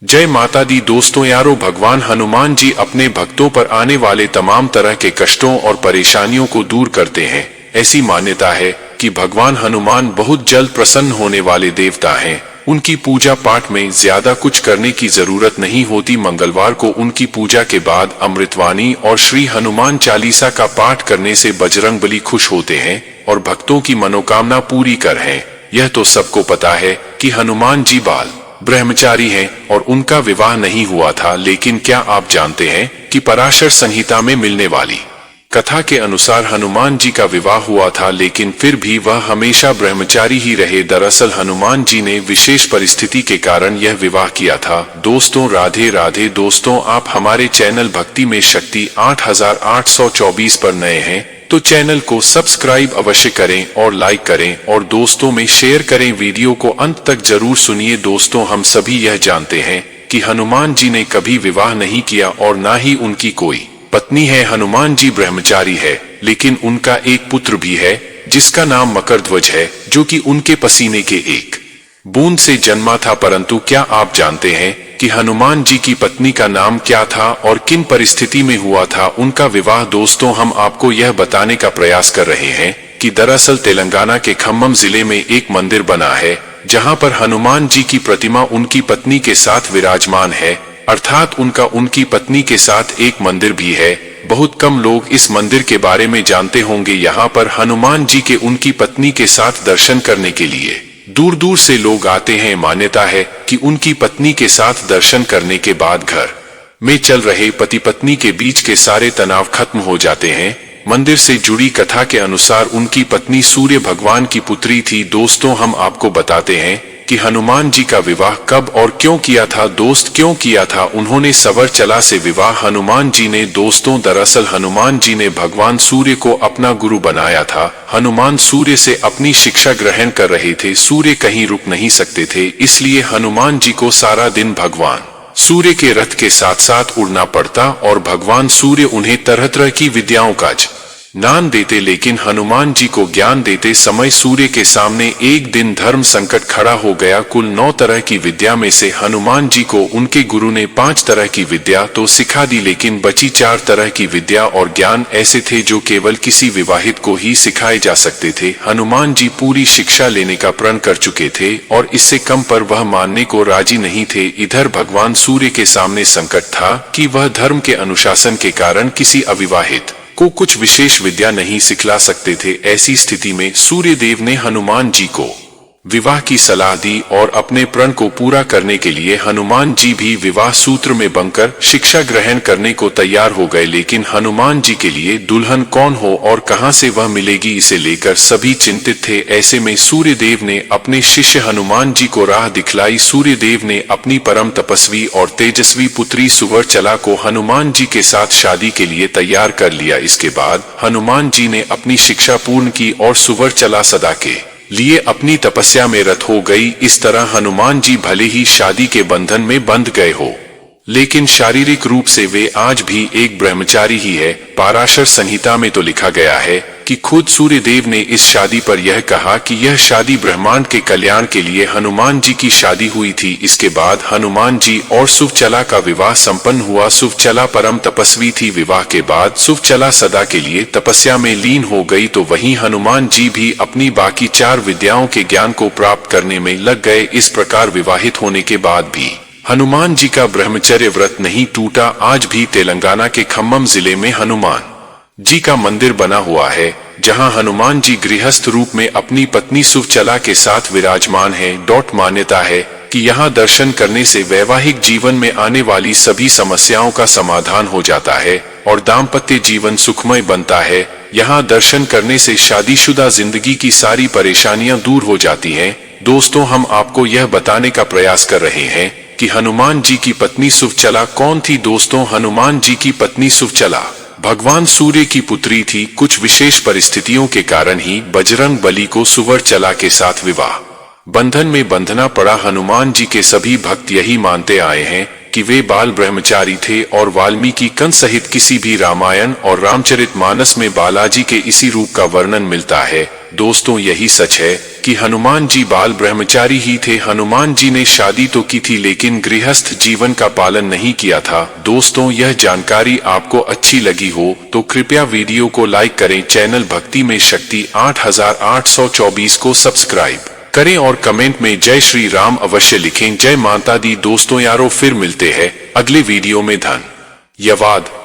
जय माता दी दोस्तों यारों, भगवान हनुमान जी अपने भक्तों पर आने वाले तमाम तरह के कष्टों और परेशानियों को दूर करते हैं। ऐसी मान्यता है कि भगवान हनुमान बहुत जल्द प्रसन्न होने वाले देवता हैं। उनकी पूजा पाठ में ज्यादा कुछ करने की जरूरत नहीं होती। मंगलवार को उनकी पूजा के बाद अमृतवाणी और श्री हनुमान चालीसा का पाठ करने से बजरंगबली खुश होते हैं और भक्तों की मनोकामना पूरी कर है। यह तो सबको पता है कि हनुमान जी बाल ब्रह्मचारी हैं और उनका विवाह नहीं हुआ था, लेकिन क्या आप जानते हैं कि पराशर संहिता में मिलने वाली कथा के अनुसार हनुमान जी का विवाह हुआ था, लेकिन फिर भी वह हमेशा ब्रह्मचारी ही रहे। दरअसल हनुमान जी ने विशेष परिस्थिति के कारण यह विवाह किया था। दोस्तों राधे राधे। दोस्तों, आप हमारे चैनल भक्ति में शक्ति 8824 पर नए हैं तो चैनल को सब्सक्राइब अवश्य करें और लाइक करें और दोस्तों में शेयर करें। वीडियो को अंत तक जरूर सुनिए। दोस्तों, हम सभी यह जानते हैं कि हनुमान जी ने कभी विवाह नहीं किया और ना ही उनकी कोई पत्नी है। हनुमान जी ब्रह्मचारी है, लेकिन उनका एक पुत्र भी है जिसका नाम मकरध्वज है, जो कि उनके पसीने के एक बूंद से जन्मा था। परंतु क्या आप जानते हैं कि हनुमान जी की पत्नी का नाम क्या था और किन परिस्थिति में हुआ था उनका विवाह? दोस्तों, हम आपको यह बताने का प्रयास कर रहे हैं कि दरअसल तेलंगाना के खम्मम जिले में एक मंदिर बना है, जहां पर हनुमान जी की प्रतिमा उनकी पत्नी के साथ विराजमान है, अर्थात उनकी पत्नी के साथ एक मंदिर भी है। बहुत कम लोग इस मंदिर के बारे में जानते होंगे। यहाँ पर हनुमान जी के उनकी पत्नी के साथ दर्शन करने के लिए दूर दूर से लोग आते हैं। मान्यता है कि उनकी पत्नी के साथ दर्शन करने के बाद घर में चल रहे पति पत्नी के बीच के सारे तनाव खत्म हो जाते हैं। मंदिर से जुड़ी कथा के अनुसार उनकी पत्नी सूर्य भगवान की पुत्री थी। दोस्तों, हम आपको बताते हैं कि हनुमान जी का विवाह कब और क्यों किया था। दोस्त, क्यों किया था? उन्होंने सवर चला से विवाह हनुमान जी ने। दोस्तों, दरअसल हनुमान जी ने भगवान सूर्य को अपना गुरु बनाया था। हनुमान सूर्य से अपनी शिक्षा ग्रहण कर रहे थे। सूर्य कहीं रुक नहीं सकते थे, इसलिए हनुमान जी को सारा दिन भगवान सूर्य के रथ के साथ साथ उड़ना पड़ता और भगवान सूर्य उन्हें तरह तरह की विद्याओं का ज्ञान देते। लेकिन हनुमान जी को ज्ञान देते समय सूर्य के सामने एक दिन धर्म संकट खड़ा हो गया। कुल 9 तरह की विद्या में से हनुमान जी को उनके गुरु ने 5 तरह की विद्या तो सिखा दी, लेकिन बची 4 तरह की विद्या और ज्ञान ऐसे थे जो केवल किसी विवाहित को ही सिखाए जा सकते थे। हनुमान जी पूरी शिक्षा लेने का प्रण कर चुके थे और इससे कम पर वह मानने को राजी नहीं थे। इधर भगवान सूर्य के सामने संकट था कि वह धर्म के अनुशासन के कारण किसी अविवाहित को कुछ विशेष विद्या नहीं सिखला सकते थे। ऐसी स्थिति में सूर्य देव ने हनुमान जी को विवाह की सलाह दी और अपने प्रण को पूरा करने के लिए हनुमान जी भी विवाह सूत्र में बंधकर शिक्षा ग्रहण करने को तैयार हो गए। लेकिन हनुमान जी के लिए दुल्हन कौन हो और कहां से वह मिलेगी, इसे लेकर सभी चिंतित थे। ऐसे में सूर्य देव ने अपने शिष्य हनुमान जी को राह दिखलाई। सूर्य देव ने अपनी परम तपस्वी और तेजस्वी पुत्री सुवर्चला को हनुमान जी के साथ शादी के लिए तैयार कर लिया। इसके बाद हनुमान जी ने अपनी शिक्षा पूर्ण की और सुवर्चला सदा के लिए अपनी तपस्या में रत हो गई। इस तरह हनुमान जी भले ही शादी के बंधन में बंध गए हो, लेकिन शारीरिक रूप से वे आज भी एक ब्रह्मचारी ही है। पराशर संहिता में तो लिखा गया है कि खुद सूर्य देव ने इस शादी पर यह कहा कि यह शादी ब्रह्मांड के कल्याण के लिए हनुमान जी की शादी हुई थी। इसके बाद हनुमान जी और सुवचला का विवाह संपन्न हुआ। सुवचला परम तपस्वी थी। विवाह के बाद सुवचला सदा के लिए तपस्या में लीन हो गई, तो वहीं हनुमान जी भी अपनी बाकी 4 विद्याओं के ज्ञान को प्राप्त करने में लग गए। इस प्रकार विवाहित होने के बाद भी हनुमान जी का ब्रह्मचर्य व्रत नहीं टूटा। आज भी तेलंगाना के खम्मम जिले में हनुमान जी का मंदिर बना हुआ है, जहां हनुमान जी गृहस्थ रूप में अपनी पत्नी सुवचला के साथ विराजमान है। मान्यता है कि यहां दर्शन करने से वैवाहिक जीवन में आने वाली सभी समस्याओं का समाधान हो जाता है और दाम्पत्य जीवन सुखमय बनता है। यहां दर्शन करने से शादीशुदा जिंदगी की सारी परेशानियां दूर हो जाती हैं। दोस्तों, हम आपको यह बताने का प्रयास कर रहे हैं कि हनुमान जी की पत्नी सुवचला कौन थी। दोस्तों, हनुमान जी की पत्नी सुवचला भगवान सूर्य की पुत्री थी। कुछ विशेष परिस्थितियों के कारण ही बजरंगबली को सुवर्चला के साथ विवाह बंधन में बंधना पड़ा। हनुमान जी के सभी भक्त यही मानते आए हैं कि वे बाल ब्रह्मचारी थे और वाल्मीकि कंस सहित किसी भी रामायण और रामचरितमानस में बालाजी के इसी रूप का वर्णन मिलता है। दोस्तों, यही सच है कि हनुमान जी बाल ब्रह्मचारी ही थे। हनुमान जी ने शादी तो की थी लेकिन गृहस्थ जीवन का पालन नहीं किया था। दोस्तों, यह जानकारी आपको अच्छी लगी हो तो कृपया वीडियो को लाइक करें, चैनल भक्ति में शक्ति 8824 को सब्सक्राइब करें और कमेंट में जय श्री राम अवश्य लिखें। जय माता दी। दोस्तों यारों, फिर मिलते हैं अगले वीडियो में। धन्यवाद।